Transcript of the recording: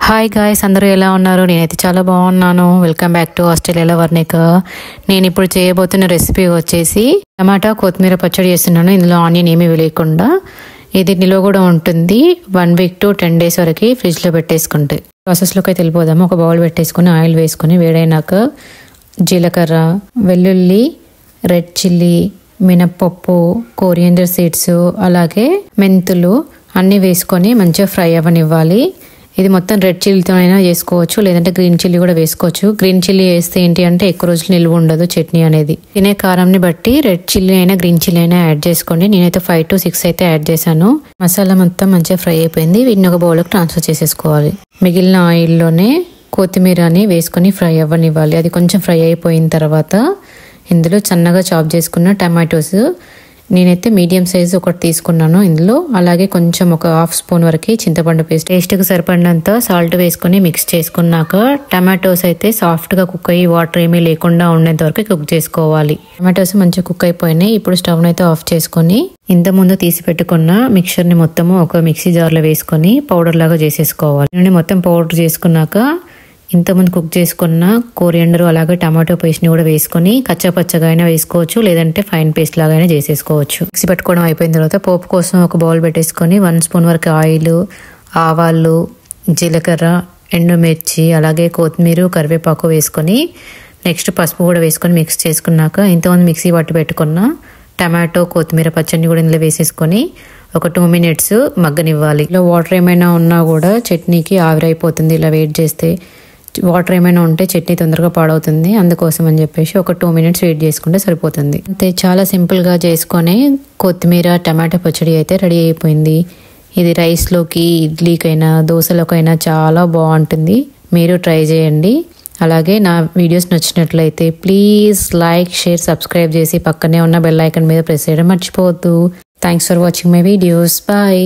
Hi guys, అందరూ ఎలా ఉన్నారు? నేనైతే చాలా బాగున్నాను. వెల్కమ్ బ్యాక్ టు ఆస్ట్రేలియాలో వర్ణిక. నేను ఇప్పుడు చేయబోతున్న రెసిపీ వచ్చేసి టమాటా కొత్తిమీర పచ్చడి చేస్తున్నాను. ఇందులో ఆనియన్ ఏమీ వేయకుండా. ఇది నిలువ కూడా ఉంటుంది 1 వీక్ to 10 days వరకు ఫ్రిడ్జ్లో పెట్టేసుకుంటే. ప్రాసెస్లోకి అయితే వెళ్ళిపోదాము. ఒక బౌల్ పెట్టేసుకుని ఆయిల్ వేసుకొని వేడైనాక జీలకర్ర, వెల్లుల్లి, రెడ్ చిల్లీ, మినప్పప్పు, కోరియండర్ సీడ్స్, అలాగే మెంతులు అన్నీ వేసుకొని మంచిగా ఫ్రై అవ్వనివ్వాలి. ఇది మొత్తం రెడ్ చిల్లీతో అయినా చేసుకోవచ్చు, లేదంటే గ్రీన్ చిల్లీ కూడా వేసుకోవచ్చు. గ్రీన్ చిల్లీ వేస్తే ఏంటి అంటే ఎక్కువ రోజులు నిల్వ ఉండదు చట్నీ అనేది. తినే కారంని బట్టి రెడ్ చిల్లీ అయినా గ్రీన్ చిల్లీ అయినా యాడ్ చేసుకోండి. నేనైతే 5 to 6 అయితే యాడ్ చేశాను. మసాలా మొత్తం మంచిగా ఫ్రై అయిపోయింది. వీటిని ఒక బౌల్కి ట్రాన్స్ఫర్ చేసేసుకోవాలి. మిగిలిన ఆయిల్లోనే కొత్తిమీరని వేసుకొని ఫ్రై అవ్వనివ్వాలి. అది కొంచెం ఫ్రై అయిపోయిన తర్వాత ఇందులో సన్నగా చాప్ చేసుకున్న టమాటోస్, నేనైతే మీడియం సైజు ఒకటి తీసుకున్నాను ఇందులో. అలాగే కొంచెం ఒక 1/2 స్పూన్ వరకు చింతపండు పేస్ట్, టేస్ట్కి సరిపడినంత సాల్ట్ వేసుకొని మిక్స్ చేసుకున్నాక టమాటోస్ అయితే సాఫ్ట్గా కుక్ అయ్యి వాటర్ ఏమీ లేకుండా ఉండేంత వరకు కుక్ చేసుకోవాలి. టమాటోస్ మంచిగా కుక్ అయిపోయినాయి. ఇప్పుడు స్టవ్ అయితే ఆఫ్ చేసుకొని ఇంతకుముందు తీసి పెట్టుకున్న మిక్చర్ని మొత్తము ఒక మిక్సీ జార్లో వేసుకొని పౌడర్ లాగా చేసేసుకోవాలి. నేను మొత్తం పౌడర్ చేసుకున్నాక ఇంతకుముందు కుక్ చేసుకున్న కోరియండర్ అలాగే టమాటో పేస్ట్ని కూడా వేసుకొని కచ్చాపచ్చగా అయినా వేసుకోవచ్చు, లేదంటే ఫైన్ పేస్ట్ లాగా అయినా చేసేసుకోవచ్చు. మిక్సీ పెట్టుకోవడం అయిపోయిన తర్వాత పోపు కోసం ఒక బౌల్ పెట్టేసుకొని 1 స్పూన్ వరకు ఆయిల్, ఆవాలు, జీలకర్ర, ఎండుమిర్చి, అలాగే కొత్తిమీర, కరివేపాకు వేసుకొని నెక్స్ట్ పసుపు కూడా వేసుకొని మిక్స్ చేసుకున్నాక ఇంతకుముందు మిక్సీ పట్టి పెట్టుకున్న టమాటో కొత్తిమీర పచ్చడిని కూడా ఇందులో వేసేసుకొని ఒక 2 minutes మగ్గనివ్వాలి. ఇలా వాటర్ ఏమైనా ఉన్నా కూడా చట్నీకి ఆవిరైపోతుంది. ఇలా వెయిట్ చేస్తే వాటర్ ఏమైనా ఉంటే చట్నీ తొందరగా పాడవుతుంది. అందుకోసం అని చెప్పేసి ఒక 2 minutes వెయిట్ చేసుకుంటే సరిపోతుంది. అంతే, చాలా సింపుల్గా చేసుకొని కొత్తిమీర టమాటా పచ్చడి అయితే రెడీ అయిపోయింది. ఇది రైస్లోకి, ఇడ్లీకైనా, దోశలోకైనా చాలా బాగుంటుంది. మీరు ట్రై చేయండి. అలాగే నా వీడియోస్ నచ్చినట్లయితే ప్లీజ్ లైక్, షేర్, సబ్స్క్రైబ్ చేసి పక్కనే ఉన్న బెల్ ఐకాన్ మీద ప్రెస్ చేయడం మర్చిపోవద్దు. Thanks for watching my videos. Bye.